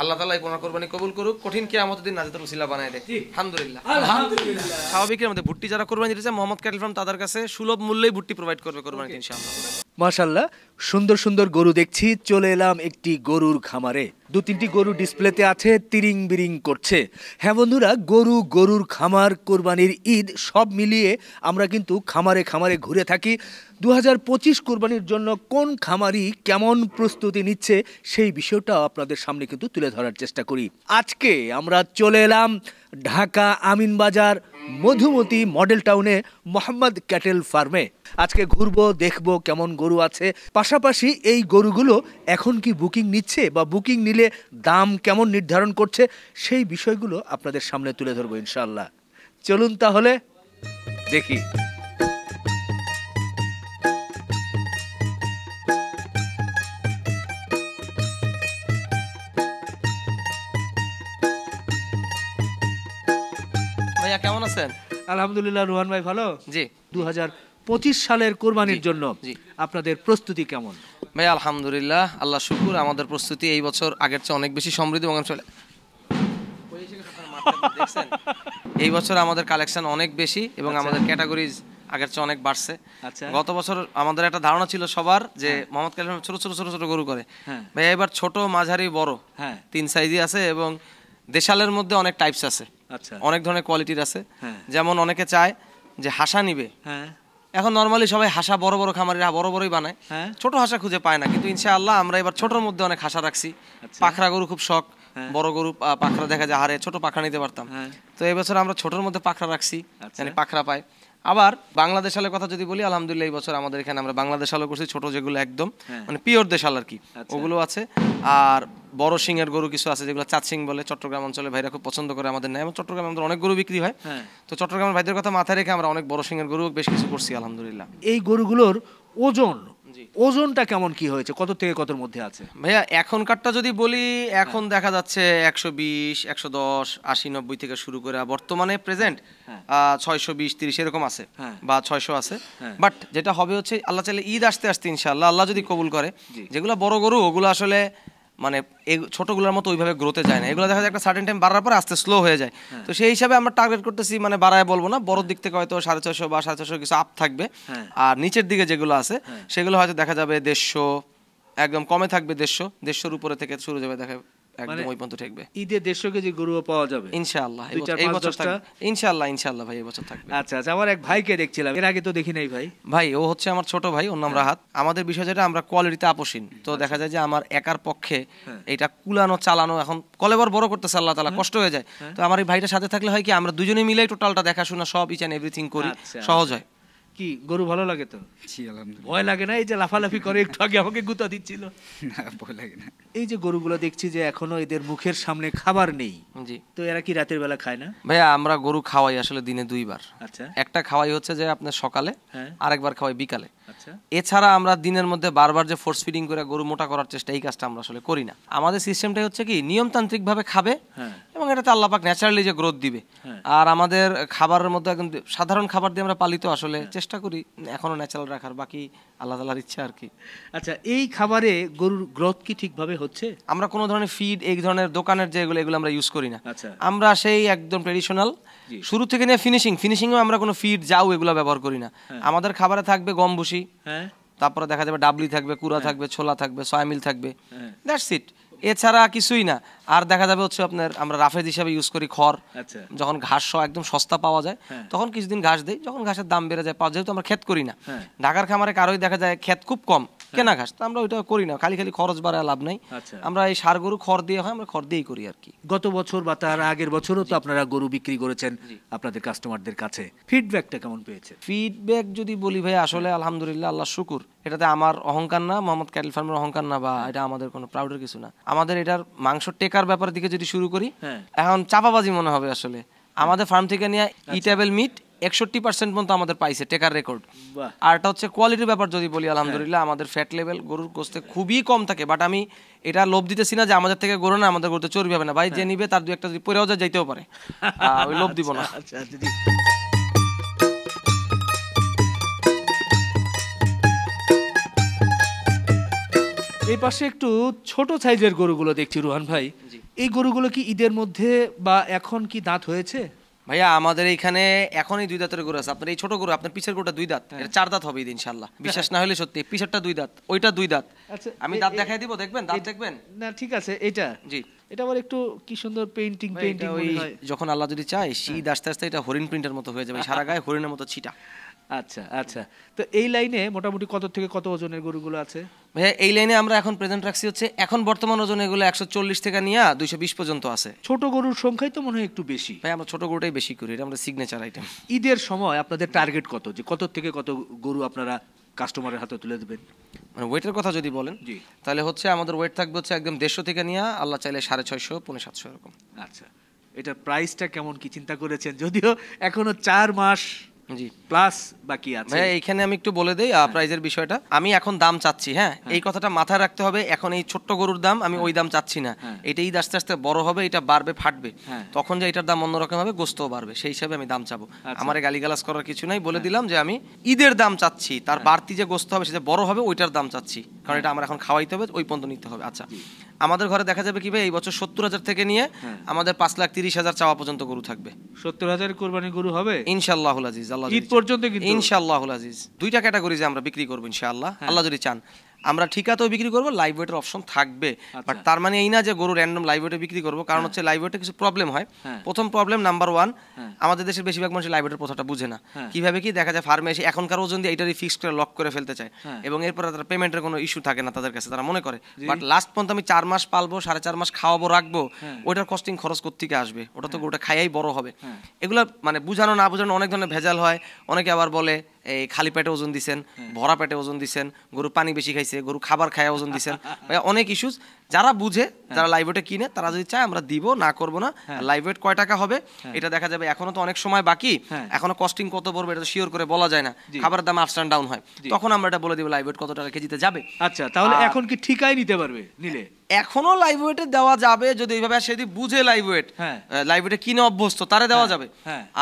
আল্লাহ তাআলা এই কোরবানি কবুল করুক, কঠিন কিয়ামতের দিন নাজাতের উসিলা বানায় দেয়। আলহামদুলিল্লাহ আলহামদুলিল্লাহ। স্বাভাবিকের মধ্যে ভুট্টি যারা কোরবানি দিতেছে মোহাম্মদ ক্যাটল ফার্ম তাদের কাছে সুলভ মূল্যেই ভুট্টি প্রোভাইড করবে কোরবানিতে ইনশাআল্লাহ। মাশাআল্লাহ, সুন্দর সুন্দর গরু দেখছি। চলে এলাম একটি গরুর খামারে। দু তিনটি গরু ডিসপ্লেতে আছে, তিরিং বিরিং করছে। হ্যাঁ বন্ধুরা, গরুর খামার, কোরবানির ঈদ সব মিলিয়ে আমরা কিন্তু খামারে খামারে ঘুরে থাকি। 2025 কোরবানির জন্য কোন খামারি কেমন প্রস্তুতি নিচ্ছে সেই বিষয়টা আপনাদের সামনে কিন্তু তুলে ধরার চেষ্টা করি। আজকে আমরা চলে এলাম ঢাকা আমিনবাজার মধুমতি মডেল টাউনে মোহাম্মদ ক্যাটেল ফার্মে। আজকে ঘুরবো, দেখবো কেমন গরু আছে, পাশাপাশি এই গরুগুলো এখন কি বুকিং নিচ্ছে বা বুকিং নিলে দাম কেমন নির্ধারণ করছে সেই বিষয়গুলো আপনাদের সামনে তুলে ধরবো ইনশাআল্লাহ। চলুন তাহলে দেখি। ভাইয়া কেমন আছেন? আলহামদুলিল্লাহ। রোহান ভাই ভালো? জি। 2025 সালের কোরবানির জন্য আপনাদের প্রস্তুতি কেমন? ভাই আলহামদুলিল্লাহ, আল্লাহ শুকুর, আমাদের প্রস্তুতি এই বছর আগের চেয়ে অনেক বেশি সমৃদ্ধ এবং এই বছর আমাদের কালেকশন অনেক বেশি এবং আমাদের ক্যাটাগরিজ আগের চেয়ে অনেক বাড়ছে। গত বছর আমাদের একটা ধারণা ছিল সবার যে মোহাম্মদ ক্যাটেল ফার্ম ছোট ছোট ছোট ছোট গরু করে। ভাই এবার ছোট, মাঝারি, বড় তিন সাইজই আছে এবং দেশালের মধ্যে অনেক টাইপস আছে, অনেক ধরনের কোয়ালিটির আছে। যেমন অনেকে চায় যে হাসা নিবে, এখন নরমালি সবাই হাসা বড় বড় খামারিরা বড় বড়ই বানায়, ছোট হাসা খুঁজে পায় না। কিন্তু ইনশাআল্লাহ আমরা এবার ছোটর মধ্যে অনেক হাসা রাখছি। পাখরা গরু খুব শখ, বড় গরু পাখরা দেখা যায়, হারে ছোট পাখরা নিতে পারতাম, তো এই বছর আমরা ছোটর মধ্যে পাখরা রাখছি, মানে পাখরা পায়। আবার বাংলাদেশ আলের কথা যদি বলি, আলহামদুলিল্লাহ এই বছর আমাদের এখানে আমরা বাংলাদেশ আলো করছি, ছোট যেগুলো একদম মানে পিওর দেশাল আর কি, ওগুলো আছে। আর বড় সিংয়ের গরু কিছু আছে যেগুলো চাঁদ সিং বলে, চট্টগ্রাম অঞ্চলে ভাইরা খুব পছন্দ করে আমাদের নেয়, এবং চট্টগ্রামে আমাদের অনেক গরু বিক্রি হয়। তো চট্টগ্রামের ভাইদের কথা মাথায় রেখে আমরা অনেক বড় সিংয়ের গরু বেশ কিছু করছি আলহামদুলিল্লাহ। এই গরুগুলোর ওজনটা কেমন কি হয়েছে, কত থেকে কতর মধ্যে আছে? ভাইয়া এখনকারটা যদি বলি, এখন দেখা যাচ্ছে 120, 110, 80, 90 থেকে শুরু করে বর্তমানে প্রেজেন্ট 620, 30 এরকম আছে বা 600 আছে। বাট যেটা হবে হচ্ছে আল্লাহ চাইলে ঈদ আসতে আসতে ইনশাআল্লাহ, আল্লাহ যদি কবুল করে, যেগুলো বড় গরু ওগুলো আসলে মানে এই ছোটগুলোর মতো ওইভাবে গ্রোথে যায় না, এগুলো দেখা যায় একটা সার্টেন টাইম বাড়ার পরে আস্তে স্লো হয়ে যায়। তো সেই হিসাবে আমরা টার্গেট করতেছি, মানে বাড়ায় বলবো না, বড় দিক থেকে হয়তো 650 বা 750 কিছু আপ থাকবে, আর নিচের দিকে যেগুলো আছে সেগুলো হয়তো দেখা যাবে 150, একদম কমে থাকবে 150-150-র উপরে থেকে শুরু যাবে দেখা একদম ওই পর্যন্ত থাকবে। ঈদে 150 কেজি গরু পাওয়া যাবে ইনশাআল্লাহ, এই বছর থাকবে ইনশাআল্লাহ। ইনশাআল্লাহ ভাই এই বছর থাকবে। আচ্ছা আচ্ছা, আমার এক ভাইকে দেখছিলাম, এর আগে তো দেখি নাই ভাই। ভাই ও হচ্ছে আমার ছোট ভাই, ওর নাম রাহাত। আমাদের বিষয় যেটা, আমরা কোয়ালিটিতে আপোষহীন, তো দেখা যায় যে আমার একার পক্ষে এটা কুলানো চালানো, এখন কলেবর বড় করতেছে আল্লাহ তাআলা, কষ্ট হয়ে যায়। তো আমার এই ভাইটার সাথে থাকলে হয় কি, আমরা দুজনে মিলেই টোটালটা দেখাশোনা সব ইচ এন্ড এভরিথিং করি, সহজ হয়। কি গরু ভালো লাগে তো? জি আলহামদুলিল্লাহ। ভয় লাগে না এই যে লাফালাফি করে, একটু আগে আমাকে গুতা দিচ্ছিল? না, ভয় লাগে না। এই যে গরুগুলো দেখছি যে এখনো এদের মুখের সামনে খাবার নেই, জি, তো এরা কি রাতের বেলা খায় না? ভাইয়া আমরা গরু খাওয়াই আসলে দিনে 2 বার। আচ্ছা, একটা খাওয়াই হচ্ছে যে আপনার সকালে, আরেকবার খাওয়াই বিকালে। আচ্ছা, এছাড়া আমরা দিনের মধ্যে বারবার যে ফোর্স ফিডিং করে গরু মোটা করার চেষ্টা, এই কাজটা আমরা আসলে করি না। আমাদের সিস্টেমটাই হচ্ছে কি, নিয়মতান্ত্রিক ভাবে খাবে এবং এটাতে আল্লাহ পাক ন্যাচারালি যে গ্রোথ দিবে। আর আমাদের খাবারের মধ্যে একদম সাধারণ খাবার দিয়ে আমরা পালিত, আসলে চেষ্টা করি এখনো ন্যাচারাল রাখার, বাকি আল্লাহ তাআলার ইচ্ছা আর কি। আচ্ছা, এই খাবারে গরুর গ্রোথ কি ঠিকভাবে হচ্ছে? আমরা কোনো ধরনের ফিড, এই ধরনের দোকানের যেগুলো, এগুলো আমরা ইউজ করি না। আমরা সেই একদম ট্রেডিশনাল শুরু থেকে নিয়ে ফিনিশিংও আমরা কোনো ফিড যাও এগুলো ব্যবহার করি না। আমাদের খাবারে থাকবে গম ভুসি, তারপরে দেখা যাবে ডাবলি থাকবে, কুড়া থাকবে, ছোলা থাকবে, সয়ামিল থাকবে, দ্যাটস ইট, এছাড়া কিছুই না। আর দেখা যাবে হচ্ছে আপনার আমরা রাফেজ হিসাবে ইউজ করি খড়, যখন ঘাস একদম সস্তা পাওয়া যায় তখন কিছুদিন ঘাস দেই, যখন ঘাসের দাম বেড়ে যায়, যেহেতু আমরা ক্ষেত করি না, ঢাকার খামারে কারোই দেখা যায় ক্ষেত খুব কম, কেনা ঘাস, তো আমরা ওইটা করি না, খালি খরচ বাড়ায় লাভ নাই। আমরা এই সার গরু খড় দিয়ে হয়, আমরা খড় দিয়েই করি আর কি। গত বছর বা তার আগের বছরও তো আপনারা গরু বিক্রি করেছেন আপনাদের কাস্টমারদের কাছে, ফিডব্যাকটা কেমন পেয়েছেন? ফিডব্যাক যদি বলি ভাই, আসলে আলহামদুলিল্লাহ, আল্লাহ শুকুর, এটাতে আমার অহংকার না, মোহাম্মদ ক্যাটেল ফার্মের অহংকার না, বা এটা আমাদের কোনো প্রাউডের কিছু না। আমাদের এটার মাংস টেকার ব্যাপারের দিকে যদি শুরু করি, এখন চাপাবাজি মনে হবে আসলে। আমাদের ফার্ম থেকে নিয়ে ইটেবল মিট 61% পর্যন্ত আমাদের পাইছে টেকার রেকর্ড। আর এটা হচ্ছে কোয়ালিটির ব্যাপার যদি বলি, আলহামদুলিল্লাহ আমাদের ফ্যাট লেভেল গরুর গোস্তে খুবই কম থাকে। বাট আমি এটা লোভ দিতেছি না যে আমাদের থেকে গরু না, আমাদের গরুতে চর্বি হবে না। ভাই যে নিবে তার 2-1টা যদি পরেও যায় যাইতেও পারে, ওই লোভ দিব না। এই পাশে একটু ছোট সাইজের গরুগুলো দেখছি রোহান ভাই, এই গরুগুলো কি ঈদের মধ্যে বা এখন কি দাঁত হয়েছে? ভাইয়া আমাদের এইখানে এখনই 2 দাঁতের গরু আছে। আপনার এই ছোট গরু, আপনার পিছের গরুটা 2 দাঁত, এটা 4 দাঁত হবে ঈদ ইনশাআল্লাহ। বিশ্বাস না হলে সত্যি, পিছেরটা 2 দাঁত, ওইটা 2 দাঁত। আচ্ছা, আমি দাঁত দেখাই দিব, দেখবেন দাঁত দেখবেন? না ঠিক আছে, এটা জি, এটা আবার একটু কি সুন্দর পেইন্টিং ভাই, পেইন্টিং এটা ওই মনে হয়। যখন আল্লাহ যদি চায় শীত আস্তে আস্তে এটা হরিণ প্রিন্টের মতো হয়ে যাবে, সারা গায়ে হরিণের মতো ছিটা। আচ্ছা আচ্ছা, তো এই লাইনে মোটামুটি কত থেকে কত ওজনের গরুগুলো আছে? ভাইয়া এই লাইনে আমরা এখন প্রেজেন্ট রাখছি হচ্ছে, এখন বর্তমান ওজন এগুলো 140 থেকে নিয়ে 220 পর্যন্ত আছে। ছোট গরুর সংখ্যাই তো মনে হয় একটু বেশি। ভাই আমরা ছোট গরুটাই বেশি করি, এটা আমাদের সিগনেচার আইটেম। ঈদের সময় আপনাদের টার্গেট কত, যে কত থেকে কত গরু আপনারা কাস্টমারের হাতে তুলে দেবেন? মানে ওয়েটের কথা যদি বলেন, জি, তাহলে হচ্ছে আমাদের ওয়েট থাকবে হচ্ছে একদম 150 থেকে নিয়ে আল্লাহ চাইলে 650, 750 এরকম। আচ্ছা, এটার প্রাইসটা কেমন কি চিন্তা করেছেন? যদিও এখনো 4 মাস জি প্লাস বাকি আছে। ভাই এইখানে আমি একটু বলে দেই প্রাইজের বিষয়টা। আমি এখন দাম চাচ্ছি, হ্যাঁ এই কথাটা মাথায় রাখতে হবে। এখন এই ছোট্ট গরুর দাম আমি ওই দাম চাচ্ছি না, এটা ঈদ আস্তে আস্তে বড় হবে, এটা বাড়বে ফাটবে, তখন যে এটার দাম অন্যরকম হবে, গোস্তও বাড়বে, সেই হিসাবে আমি দাম চাবো। আমার গালিগালাজ করার কিছু নাই, বলে দিলাম যে আমি ঈদের দাম চাচ্ছি, তার বাড়তি যে গোস্ত হবে সেটা বড় হবে, ওইটার দাম চাচ্ছি, কারণ এটা আমার এখন খাওয়াইতে হবে, ওই পর্যন্ত নিতে হবে। আচ্ছা, আমাদের ঘরে দেখা যাবে কি ভাই, এই বছর 70,000 থেকে নিয়ে আমাদের 5,30,000 চাওয়া পর্যন্ত গরু থাকবে। 70,000 কোরবানি গরু হবে ইনশাআল্লাহুল আজিজ, আল্লাহ ঈদ পর্যন্ত কিন্তু ইনশাআল্লাহুল আজিজ। 2টা ক্যাটাগরিজে আমরা বিক্রি করবো ইনশাআল্লাহ, আল্লাহ যদি চান। আমরা ঠিকাতেও বিক্রি করবো, লাইভ ওয়েটের অপশন থাকবে, বাট তার মানে এই না যে গরু র্যান্ডম লাইভ ওয়েটে বিক্রি করবো, কারণ হচ্ছে লাইভ ওয়েটে কিছু প্রবলেম হয়। প্রথম প্রবলেম নাম্বার 1, আমাদের দেশের বেশিরভাগ মানুষ লাইভ ওয়েটের কথাটা বুঝে না। কিভাবে কি দেখা যায়, ফার্মে এসে এখনকার ওজন দিয়ে এটারই ফিক্স করে লক করে ফেলতে চায়, এবং এরপরে তারা পেমেন্টের কোনো ইস্যু থাকে না তাদের কাছে, তারা মনে করে বাট লাস্ট পর্যন্ত আমি 4 মাস পালবো, 4.5 মাস খাওয়াবো, রাখবো, ওইটার কস্টিং খরচ কোত্থেকে আসবে? ওটা তো গরুটা খাইয়াই বড় হবে। এগুলো মানে বুঝানো না বুঝানো অনেক ধরনের ভেজাল হয়। অনেকে আবার বলে এই খালি পেটে ওজন দিছেন, ভরা পেটে ওজন দিছেন, গরু পানি বেশি খাইছে, গরু খাবার খায় ওজন দিছেন, অনেক ইস্যুস। যারা বুঝে, যারা লাইভ ওয়েটে কিনে, তারা যদি চায় আমরা দিব, না করবো না। লাইভ ওয়েট কয় টাকা হবে এটা দেখা যাবে, এখনো তো অনেক সময় বাকি, এখনো কস্টিং কত পড়বে এটা তো শিওর করে বলা যায় না, খাবারের দাম আপস এন্ড ডাউন হয়, তখন আমরা এটা বলে দিব লাইভ ওয়েট কত টাকা কেজিতে যাবে। আচ্ছা, তাহলে এখন কি ঠিকাই নিতে পারবে নিলে? এখনো লাইভ ওয়েটে দেওয়া যাবে, যদি এইভাবে সেদি বুঝে লাইভ ওয়েট, লাইভ ওয়েটে কিনে অভ্যস্ত, তারে দেওয়া যাবে।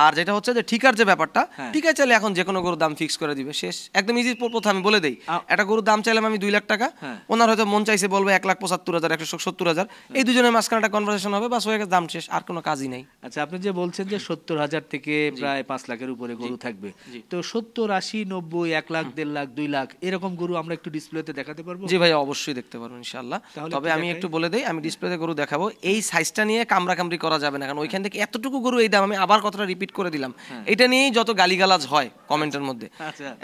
আর যেটা হচ্ছে যে ঠিকার যে ব্যাপারটা, ঠিকায় চাইলে এখন যে কোনো গরুর দাম ফিক্স করে দিবে, শেষ, একদম ইজি প্রথা। আমি বলে দেই, একটা গরুর দাম চাইলাম আমি 2 লাখ টাকা, ওনার হয়তো মন চাইছে বলবে 1,75,000, 1,70,000, এই দুজনের মাঝখানে একটা কনভারসেশন হবে, বাস হয়ে গেছে, দাম শেষ, আর কোনো কাজই নাই। আচ্ছা, আপনি যে বলছেন যে 70,000 থেকে প্রায় 5 লাখের উপরে গরু থাকবে, তো 70, 80, 90, 1 লাখ, 1.5 লাখ, 2 লাখ এরকম গরু আমরা একটু ডিসপ্লেতে দেখাতে পারবো? জি ভাই, অবশ্যই দেখতে পারবো ইনশাআল্লাহ। তবে আমি একটু বলে দেই, আমি ডিসপ্লেতে গরু দেখাবো, এই সাইজটা নিয়ে কামড়াকামড়ি করা যাবে না, কারণ ওইখান থেকে এতটুকু গরু এই দাম, আমি আবার কথাটা রিপিট করে দিলাম, এটা নিয়েই যত গালিগালাজ হয় কমেন্টের মধ্যে।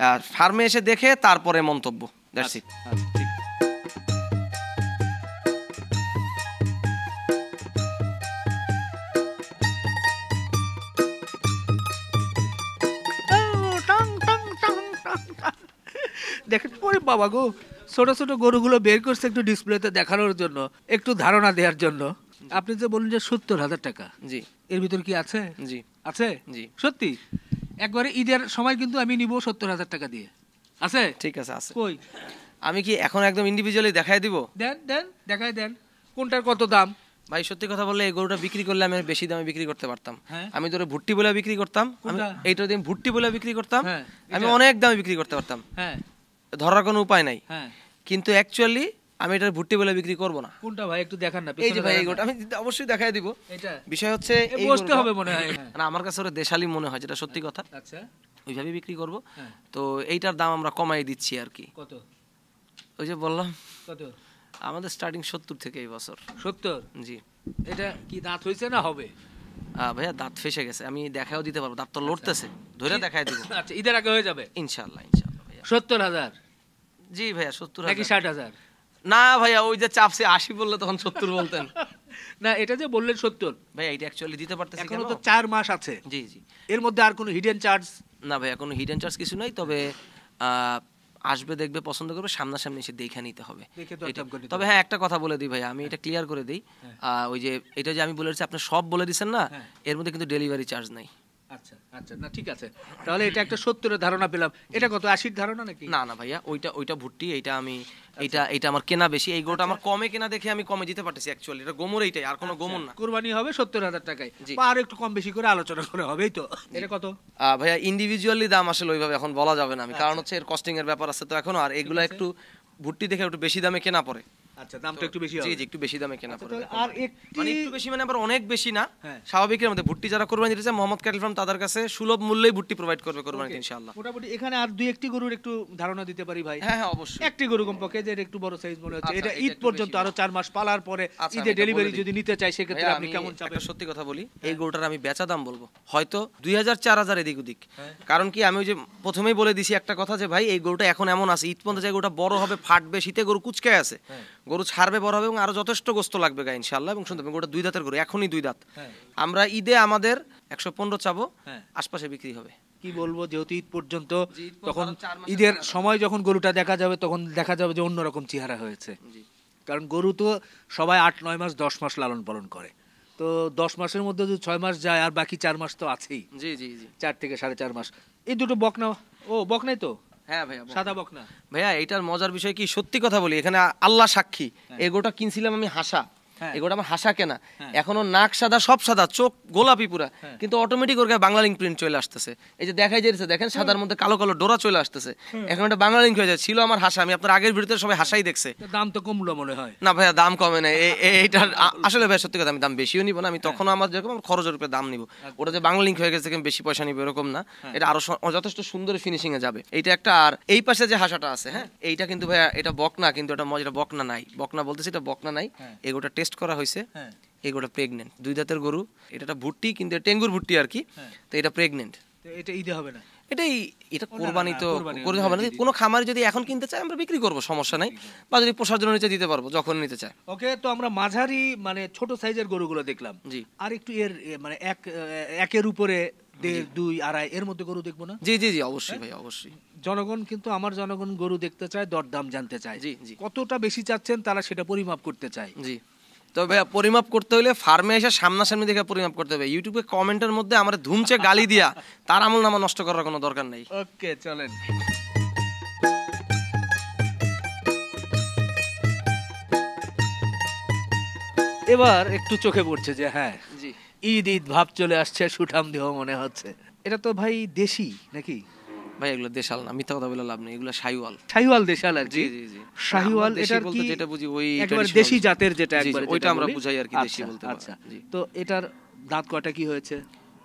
আর ফার্মে এসে দেখে তারপরে মন্তব্য, দ্যাটস ইট। দেখেন, ওরে বাবা গো, ছোট ছোট গরুগুলো বের করছে একটু ডিসপ্লেতে দেখানোর জন্য, একটু ধারণা দেওয়ার জন্য। আপনি যে বললেন যে 70,000 টাকা, জি, এর ভিতর কি আছে? জি আছে, জি সত্যি? একবারে ঈদের সময় কিন্তু আমি নিব 70,000 টাকা দিয়ে, আছে? ঠিক আছে, আছে। কই, আমি কি এখন একদম ইন্ডিভিজুয়ালি দেখাই দিব? দেন দেন, দেখাই দেন, কোনটার কত দাম? ভাই সত্যি কথা বললে, এই গরুটা বিক্রি করলে আমি বেশি দামে বিক্রি করতে পারতাম। আমি ধরে ভুট্টি বলে বিক্রি করতাম, আমি এইটা দিয়ে ভুট্টি বলে বিক্রি করতাম, আমি অনেক দামে বিক্রি করতে পারতাম, ধরার কোনো উপায় নাই। কিন্তু অ্যাকচুয়ালি আমি এটা ভুট্টি বলে বিক্রি করব না। কোনটা ভাই একটু দেখান না? এই যে ভাই, এই গরুটা আমি অবশ্যই দেখাই দিব। এটা বিষয় হচ্ছে এই বসতে হবে মনে হয়, না আমার কাছে ওটা দেশালি মনে হয়, যেটা সত্যি কথা। আচ্ছা, ওইভাবে বিক্রি করব। তো এইটার দাম আমরা কমাই দিচ্ছি আর কি। কত? ওই যে বললাম, কত? আমাদের স্টার্টিং 70 থেকে এই বছর। 70? জি। এটা কি দাঁত হইছে না হবে? ভাইয়া দাঁত ফেসে গেছে, আমি দেখাও দিতে পারবো, দাঁত তো লড়তেছে, ধরে দেখাই দিব। আচ্ছা, ঈদের আগে হয়ে যাবে ইনশাআল্লাহ, ইনশাআল্লাহ ভাইয়া। 70,000 জি ভাইয়া, 70,000 নাকি 60,000? না ভাইয়া, ওই যে চাপসে 80 বললে তখন 70 বলতেন। না, এটা যে বললেন 70, ভাইয়া এটা অ্যাকচুয়ালি দিতে পারতেছি এখনো তো 4 মাস আছে। জি জি। এর মধ্যে আর কোনো হিডেন চার্জ? না ভাইয়া, কোনো হিডেন চার্জ কিছু নাই, তবে আসবে, দেখবে, পছন্দ করবে, সামনাসামনি এসে দেখে নিতে হবে। তবে হ্যাঁ, একটা কথা বলে দিই ভাইয়া, আমি এটা ক্লিয়ার করে দিই, ওই যে এটা যে আমি বলেছি আপনি সব বলে দিচ্ছেন না, এর মধ্যে কিন্তু ডেলিভারি চার্জ নাই। আচ্ছা আচ্ছা, না ঠিক আছে, তাহলে এটা একটা 70 এর ধারণা পেলাম। এটা কত, 80 এর ধারণা নাকি? না না ভাইয়া, ওইটা ভুট্টি, এইটা আমি এইটা আমার কেনা বেশি, এই গরুটা আমার কমে কেনা দেখে আমি কমে দিতে পারতেছি। অ্যাকচুয়ালি এটা গোমর, এইটাই, আর কোনো গোমর না। কুরবানি হবে 70,000 টাকায়, আর একটু কম বেশি করে আলোচনা করে হবেই তো। এটা কত ভাইয়া? ইন্ডিভিজুয়ালি দাম আসলে ওইভাবে এখন বলা যাবে না আমি, কারণ হচ্ছে এর কস্টিং এর ব্যাপার আছে তো এখনো, আর এগুলা একটু ভুট্টি দেখে একটু বেশি দামে কেনা পড়ে। আচ্ছা, দামটা একটু বেশি জি হবে। জি, একটু বেশি দামে কেনা পড়বে। আর একটি মানে একটু বেশি মানে আবার অনেক বেশি না, হ্যাঁ। স্বাভাবিকের মধ্যে। ভুট্টি যারা কোরবানি দিতে চায় মোহাম্মদ ক্যাটেল ফার্ম তাদের কাছে সুলভ মূল্যেই ভুট্টি প্রোভাইড করবে কোরবানিতে ইনশাআল্লাহ। মোটামুটি এখানে আর দুই একটি গরুর একটু ধারণা দিতে পারি ভাই? হ্যাঁ হ্যাঁ, অবশ্যই। একটি গরু কমপক্ষে যে একটু বড় সাইজ মনে হচ্ছে, আচ্ছা, এটা এটা ঈদ একটু পর্যন্ত বেশি আরো 4 মাস পালার পরে আচ্ছা, ঈদে আমি এটা ডেলিভারি বলে দিই। যদি নিতে চাই সেক্ষেত্রে ভাইয়া, আপনি আমি কেমন চাবেন? একটা সত্যি কথা বলি, এই গরুটার আমি বেচা দাম বলবো হয়তো 2000-4000 এদিক ওদিক। কারণ কি, আমি ওই যে প্রথমেই বলে দিছি একটা কথা যে ভাই এই গরুটা এখন এমন আছে, ঈদ পর্যন্ত যে গরুটা বড় হবে, ফাটবে, শীতে গরু কুচকে আছে, গরু ছাড়বে, বড় হবে এবং আরো যথেষ্ট গোস্ত লাগবে গায়ে ইনশাআল্লাহ। এবং শুনতে গরুটা 2 দাঁতের গরু, এখনই 2 দাঁত। আমরা ঈদে আমাদের 115 চাবো, আশপাশে বিক্রি হবে। কি বলবো, যেহেতু ঈদ পর্যন্ত, জি, ঈদ পর্যন্ত তখন আরো 4 মাসের ঈদের মেলা। সময় যখন গরুটা দেখা যাবে তখন দেখা যাবে যে অন্যরকম চেহারা হয়েছে। জি কারণ গরু তো সবাই 8-9 মাস 10 মাস লালন পালন করে, তো 10 মাসের মধ্যে যদি 6 মাস যায় আর বাকি 4 মাস তো আছেই, জি জি জি। 4 থেকে 4.5 মাস। এই দুটো বকনা, ও বকনাই তো, হ্যাঁ ভাইয়া, সাদা বকনা। ভাইয়া এটার মজার বিষয় কি, সত্যি কথা বলি, এখানে আল্লাহ সাক্ষী, এই গরুটা কিনছিলাম আমি হাসা, এগুলো আমার হাসা কেনা, এখনো নাক সাদা, সব সাদা, চোখ গোলাপি পুরা, কিন্তু অটোমেটিক ওর গায়ে বাংলা লিঙ্ক প্রিন্ট চলে আসতেছে। এই যে দেখাই যাচ্ছে, দেখেন সাদার মধ্যে কালো কালো ডোরা চলে আসতেছে, এখন এটা বাংলা লিঙ্ক হয়ে যায়। ছিল আমার হাসা, আমি আপনার আগের ভিডিওতে সবাই হাসাই দেখছে। তো দাম তো কমলো মনে হয়। না ভাইয়া, দাম কমে না, এইটার আসলে ভাই সত্যি কথা, আমি দাম বেশিও নিব না, আমি তখন আমার যেরকম আমার খরচের উপরে দাম নিব। ওটা যে বাংলা লিঙ্ক হয়ে গেছে আমি বেশি পয়সা নিব এরকম না, এটা আরো যথেষ্ট সুন্দর ফিনিশিং এ যাবে এইটা একটা। আর এই পাশে যে হাসাটা আছে, হ্যাঁ, এইটা কিন্তু ভাইয়া এটা বকনা, কিন্তু এটা মজা বকনা নাই, বকনা বলতেছি এটা বকনা নাই, এগুলোটা টেস্ট করা হয়েছে, এগুলোটা প্রেগনেন্ট, 2 দাঁতের গরু, এটা একটা ভুট্টি, কিন্তু টেঙ্গুর ভুট্টি আর কি, তো এটা প্রেগনেন্ট। তো এটা ঈদে হবে না? এটা কোরবানি তো কোরবানি করে হবে না, কোনো খামারে যদি এখন কিনতে চায় আমরা বিক্রি করবো, সমস্যা নাই, বা যদি পোষার জন্য নিচে দিতে পারবো যখন নিতে চায়। ওকে, তো আমরা মাঝারি মানে ছোট সাইজের গরুগুলো দেখলাম, জি আর একটু মানে একের উপরে 1.5, 2, 2.5 এর মধ্যে গরু দেখবো না? জি জি জি, অবশ্যই ভাই, অবশ্যই। জনগণ কিন্তু, আমার জনগণ গরু দেখতে চায়, দরদাম জানতে চায়, জি জি, কতটা বেশি চাচ্ছেন তারা সেটা পরিমাপ করতে চায়। জি। তবে পরিমাপ করতে হলে ফার্মে এসে সামনাসামনি দেখে পরিমাপ করতে হবে। ইউটিউবে কমেন্টের মধ্যে আমার ধুমছে গালি দিয়া তার আমল নামা নষ্ট করার কোনো দরকার নেই। ওকে, চলেন। এবার একটু চোখে পড়ছে যে হ্যাঁ, জি ঈদ ঈদ ভাব চলে আসছে, সুঠাম দেহ মনে হচ্ছে। এটা তো ভাই দেশি নাকি? ভাই এগুলো দেশাল না, মিথ্যা কথা বলে লাভ নেই, এগুলো শাহিওয়াল। শাহিওয়াল দেশাল আর কি? জি জি জি, শাহিওয়াল, আমরা দেশি এটার বলতে কি যেটা বুঝি ওই একেবারে traditional। দেশি জাতের যেটা জি, জি, একবারে ওইটা যেটা আমরা বলি। বুঝাই আর কি, দেশি আচ্ছা, বলতে আচ্ছা। পারেন। জি। তো এটার দাঁত কয়টা কি হয়েছে?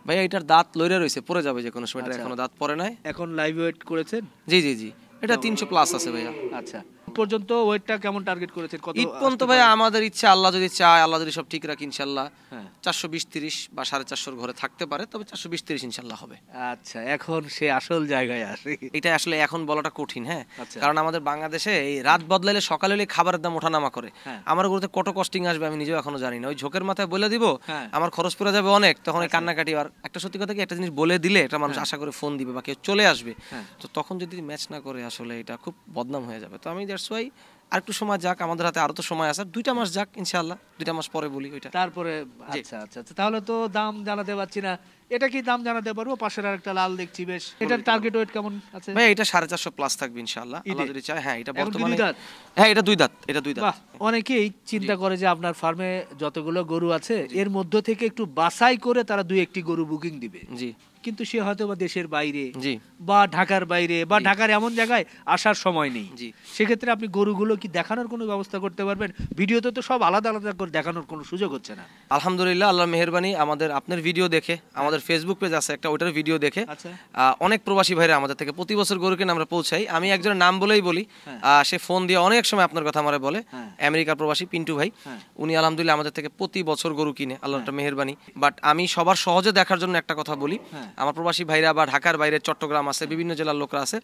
ভাইয়া এটার দাঁত লইরা রয়েছে, পড়ে যাবে যে কোনো সময়, এটা আচ্ছা। এখনো দাঁত পড়ে নাই। এখন লাইভ ওয়েট করেছেন? জি জি জি, এটা 300 প্লাস আছে ভাইয়া। আচ্ছা, পর্যন্ত ওয়েটটা কেমন টার্গেট করেছেন? কত ঈদ পর্যন্ত ভাইয়া আমাদের ইচ্ছা, আল্লাহ যদি চায়, আল্লাহ যদি সব ঠিক রাখে ইনশাল্লাহ, হ্যাঁ। 420-30 বা 450 ঘরে থাকতে পারে, তবে 420-30 ইনশাল্লাহ হবে। আচ্ছা, এখন সে আসল জায়গায় আসে। এটা আসলে এখন বলাটা কঠিন, হ্যাঁ, আচ্ছা। কারণ আমাদের বাংলাদেশে এই রাত বদলাইলে সকালে হলে খাবারের দাম ওঠানামা করে। হ্যাঁ। আমার গরুতে কত কস্টিং আসবে আমি নিজেও এখনো জানি না, ওই ঝোঁকের মাথায় বলে দিব, হ্যাঁ। আমার খরচ পড়ে যাবে অনেক, তখন এই কান্নাকাটি। আর একটা সত্যি কথা কি, একটা জিনিস বলে দিলে এটা মানুষ আশা করে ফোন দিবে বা কেউ চলে আসবে, হ্যাঁ। তো তখন যদি ম্যাচ না করে আসলে এটা খুব বদনাম হয়ে যাবে। তো আমি দ্যাটস ওয়াই আর একটু সময় যাক, আমাদের হাতে আরো তো সময় আছে, 2টা মাস যাক ইনশাআল্লাহ, 2টা মাস পরে বলি ওইটা। তারপরে আচ্ছা আচ্ছা আচ্ছা, তাহলে তো দাম জানাতে পারছি না। এটা কি দাম জানাতে পারবো? পাশের আর একটা লাল দেখছি বেশ, এটার টার্গেট ওয়েট কেমন আছে? ভাই এটা 450 প্লাস থাকবে ইনশাআল্লাহ, আল্লাহ ঈদে? যদি চায়। হ্যাঁ, এটা এখন কি বর্তমানে 2 দাঁত? হ্যাঁ, এটা 2 দাঁত, এটা 2 দাঁত। বাহ, অনেকেই চিন্তা করে যে আপনার ফার্মে যতগুলো গরু আছে এর মধ্য থেকে একটু বাছাই করে তারা 2-1টি গরু বুকিং দিবে, জি কিন্তু সে হয়তো বা দেশের বাইরে জি বা ঢাকার বাইরে বা ঢাকার এমন জায়গায় আসার সময় নেই। জি। সেক্ষেত্রে আপনি গরুগুলো কি দেখানোর কোনো ব্যবস্থা করতে পারবেন? ভিডিওতে তো সব আলাদা আলাদা করে দেখানোর কোনো সুযোগ হচ্ছে না। আলহামদুলিল্লাহ, আল্লাহর মেহেরবানি, আমাদের আপনার ভিডিও দেখে, আমাদের ফেসবুক পেজ আছে একটা, ওটার ভিডিও দেখে আচ্ছা। অনেক প্রবাসী ভাইরা আমাদের থেকে প্রতি বছর গরু কিনে আমরা পৌঁছাই। আমি একজনের নাম বলেই বলি, সে ফোন দিয়ে অনেক সময় আপনার কথা আমারে বলে, আমেরিকার প্রবাসী পিন্টু ভাই, উনি আলহামদুলিল্লাহ আমাদের থেকে প্রতি বছর গরু কিনে, আল্লাহর একটা মেহেরবানি। বাট আমি সবার সহজে দেখার জন্য একটা কথা বলি, আমার প্রবাসী ভাইরা বা ঢাকার বাইরে চট্টগ্রাম আছে, বিভিন্ন জেলার লোকরা আছে,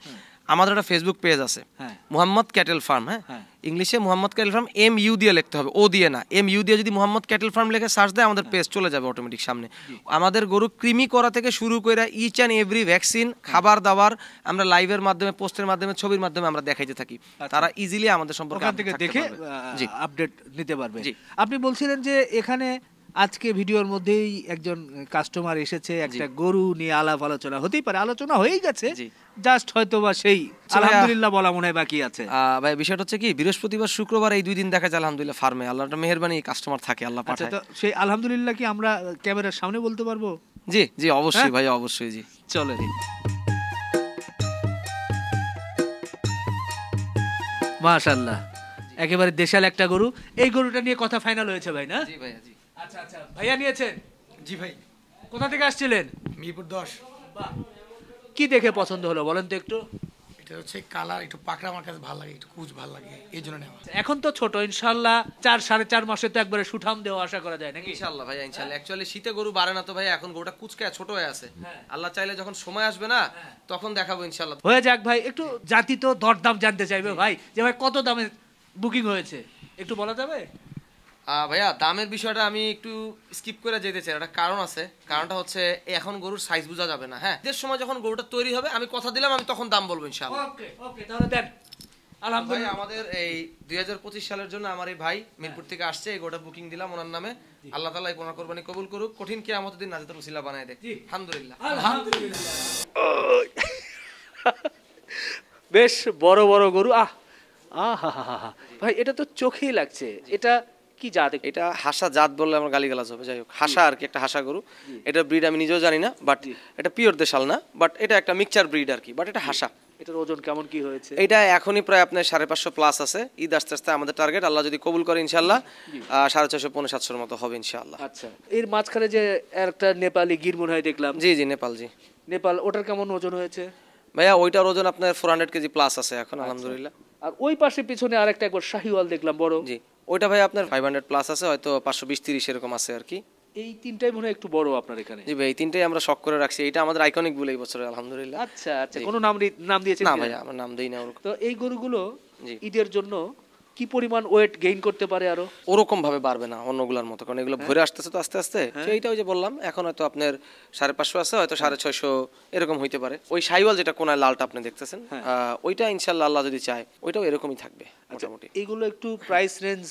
আমাদের একটা ফেসবুক পেজ আছে, মুহাম্মদ ক্যাটেল ফার্ম। হ্যাঁ, ইংলিশে মুহাম্মদ ক্যাটেল ফার্ম, MU দিয়ে লিখতে হবে, ও দিয়ে না, MU দিয়ে যদি মুহাম্মদ ক্যাটেল ফার্ম লিখে সার্চ দেয় আমাদের পেজ চলে যাবে অটোমেটিক সামনে। আমাদের গরু কৃমি করা থেকে শুরু করে ইচ অ্যান্ড এভরি ভ্যাকসিন, খাবার দাবার আমরা লাইভের মাধ্যমে, পোস্টের মাধ্যমে, ছবির মাধ্যমে আমরা দেখাইতে থাকি, তারা ইজিলি আমাদের সম্পর্কে ওখান থেকে দেখে আপডেট নিতে পারবে। আপনি বলছিলেন যে এখানে আজকে ভিডিওর মধ্যেই একজন কাস্টমার এসেছে, একটা গরু নিয়ে আলাপ আলোচনা হতেই পারে, আলোচনা হয়েই গেছে, জাস্ট হয়তো বা সেই আলহামদুলিল্লাহ বলা মনে হয় বাকি আছে। ভাই বিষয়টা হচ্ছে কি, বৃহস্পতিবার শুক্রবার এই 2 দিন দেখা যায় আলহামদুলিল্লাহ ফার্মে, আল্লাহর মেহেরবানি, কাস্টমার থাকে, আল্লাহ আচ্ছা, পাঠায়। তো সেই আলহামদুলিল্লাহ কি আমরা ক্যামেরার সামনে বলতে পারবো? জি জি, অবশ্যই ভাই, অবশ্যই। জি চলেন। মাশাআল্লাহ, একেবারে দেশাল একটা গরু। এই গরুটা নিয়ে কথা ফাইনাল হয়েছে ভাই না? জি ভাইয়া জি। আচ্ছা আচ্ছা, ভাইয়া নিয়েছেন? জি ভাই, কোথা থেকে আসছিলেন? মিরপুর 10। বাহ, কি দেখে পছন্দ হলো বলেন তো একটু? এটা হচ্ছে কালার একটু পাকড়া, আমার কাছে ভালো লাগে, একটু কুচ ভালো লাগে, এই জন্য নেওয়া। এখন তো ছোট, ইনশাল্লাহ 4-4.5 মাসে তো একবারে সুঠাম দেওয়া আশা করা যায় নাকি? ইনশাআল্লাহ ভাইয়া ইনশাআল্লাহ। অ্যাকচুয়ালি শীতে গরু বাড়ে না তো ভাইয়া, এখন গরুটা কুচকায় ছোট হয়ে আছে। আল্লাহ চাইলে যখন সময় আসবে না তখন দেখাবো ইনশাআল্লাহ। হয়ে যাক ভাই। একটু জাতি তো দরদাম জানতে চাইবে ভাই, যে ভাই কত দামে বুকিং হয়েছে একটু বলা যাবে? ভাইয়া দামের বিষয়টা আমি একটু স্কিপ করে যেতে চাই, একটা কারণ আছে। কারণটা হচ্ছে এখন গরুর সাইজ বোঝা যাবে না। হ্যাঁ, ঈদের সময় যখন গরুটা তৈরি হবে আমি কথা দিলাম আমি তখন দাম বলবো ইনশাআল্লাহ। ওকে ওকে, তাহলে দেন। ভাই আলহামদুলিল্লাহ। আমাদের এই 2025 সালের জন্য আমার এই ভাই মিরপুর থেকে আসছে, এই গরুটা বুকিং দিলাম ওনার নামে। আল্লাহ তাআলা এই কোরআন কুরবানি কবুল করুক, কঠিন কিয়ামতের দিন নাজাতের উসিলা বানায় দেয়। আলহামদুলিল্লাহ। আলহামদুলিল্লাহ। বেশ বড় বড় গরু। ভাই এটা তো চোখেই লাগছে। এটা কি জাত? এটা হাসা জাত বললে আমার গালিগালাজ হবে, যাই হোক হাসা আর কি, একটা হাসা গরু। এটা ব্রিড আমি নিজেও জানি না, বাট এটা পিওর দেশাল না, বাট এটা একটা মিক্সচার ব্রিড আর কি, বাট এটা হাসা। এটার ওজন কেমন কি হয়েছে? এটা এখনই প্রায় আপনার 550 প্লাস আছে। ঈদ আস্তে আস্তে আমাদের টার্গেট, আল্লাহ যদি কবুল করে ইনশাআল্লাহ 650-700 মতো হবে ইনশাআল্লাহ। আচ্ছা, এর মাঝখানে যে একটা নেপালি গির মনে হয় দেখলাম। জি জি, নেপাল জি। নেপাল, ওটার কেমন ওজন হয়েছে? ভাইয়া ওইটার ওজন আপনার 400 কেজি প্লাস আছে এখন আলহামদুলিল্লাহ। আর ওই পাশে পিছনে আরেকটা একবার শাহিওয়াল দেখলাম বড়। জি, ওইটা ভাই আপনার 500 প্লাস আছে, হয়তো 520-30 এরকম আছে আর কি। এই তিনটাই মনে হয় একটু বড় আপনার এখানে। জি ভাই, এই তিনটাই আমরা শখ করে রাখছি, এটা আমাদের আইকনিক বলে এই বছরে আলহামদুলিল্লাহ। আচ্ছা আচ্ছা, কোনো নাম দিয়েছেন না কিনা? ভাইয়া আমরা নাম দেই না ওরকম। তো এই গরুগুলো জি। ঈদের জন্য কি পরিমাণ ওয়েট গেইন করতে পারে আরো? ওরকম ভাবে বাড়বে না অন্যগুলোর মতো, কারণ এগুলো ভরে আসতেছে তো আস্তে আস্তে। সেইটা ওই যে বললাম, এখন হয়তো আপনার 550 আছে, হয়তো 650 এরকম হইতে পারে। ওই সাইওয়াল যেটা কোনায় লালটা আপনি দেখতেছেন, ওইটা ইনশাআল্লাহ আল্লাহ যদি চায় ওইটাও এরকমই থাকবে মোটামুটি। এইগুলো একটু প্রাইস রেঞ্জ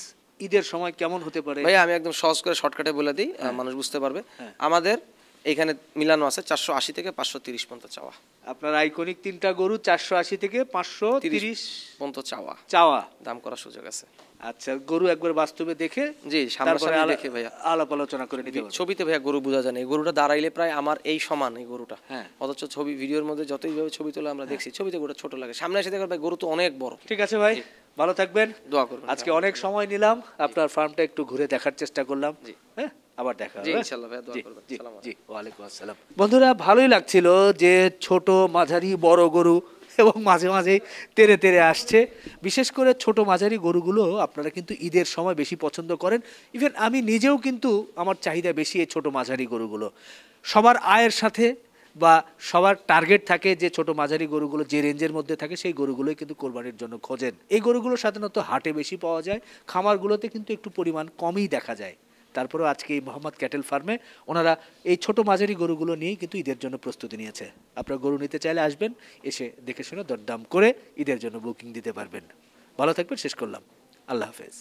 ঈদের সময় কেমন হতে পারে? ভাই আমি একদম সহজ করে শর্টকাটে বলে দিই, মানুষ বুঝতে পারবে। আমাদের এখানে মিলানো আছে 480 থেকে 530 পর্যন্ত চাওয়া। আপনার আইকনিক তিনটা গরু 480 থেকে 530 পর্যন্ত চাওয়া, চাওয়া দাম করার সুযোগ আছে। আচ্ছা, গরু একবার বাস্তবে দেখে জি সামনাসামনি দেখে ভাইয়া আলাপ আলোচনা করে নিতে হবে। ছবিতে ভাইয়া গরু বোঝা যায় না, এই গরুটা দাঁড়াইলে প্রায় আমার এই সমান এই গরুটা। অথচ ছবি ভিডিওর মধ্যে যতই ভাবে ছবি তোলা আমরা দেখছি, ছবিতে গরুটা ছোট লাগে, সামনে এসে দেখবেন ভাই গরু তো অনেক বড়। ঠিক আছে ভাই, ভালো থাকবেন, দোয়া করবেন। আজকে অনেক সময় নিলাম, আপনার ফার্মটা একটু ঘুরে দেখার চেষ্টা করলাম। হ্যাঁ, আবার দেখা হবে। জি ইনশাআল্লাহ ভাইয়া, দোয়া করবেন। আসসালামু আলাইকুম। জি, ওয়ালাইকুম আসসালাম। বন্ধুরা, ভালোই লাগছিল যে ছোট মাঝারি বড় গরু এবং মাঝে মাঝে তেরে তেরে আসছে। বিশেষ করে ছোট মাঝারি গরুগুলো আপনারা কিন্তু ঈদের সময় বেশি পছন্দ করেন। ইভেন আমি নিজেও কিন্তু আমার চাহিদা বেশি এই ছোট মাঝারি গরুগুলো। সবার আয়ের সাথে বা সবার টার্গেট থাকে যে ছোট মাঝারি গরুগুলো যে রেঞ্জের মধ্যে থাকে সেই গরুগুলোই কিন্তু কোরবানির জন্য খোঁজেন। এই গরুগুলো সাধারণত হাটে বেশি পাওয়া যায়, খামারগুলোতে কিন্তু একটু পরিমাণ কমই দেখা যায়। তারপরেও আজকে এই মোহাম্মদ ক্যাটেল ফার্মে ওনারা এই ছোট মাঝারি গরুগুলো নিয়েই কিন্তু ঈদের জন্য প্রস্তুতি নিয়েছে। আপনারা গরু নিতে চাইলে আসবেন, এসে দেখে শুনে দরদাম করে ঈদের জন্য বুকিং দিতে পারবেন। ভালো থাকবেন, শেষ করলাম, আল্লাহ হাফেজ।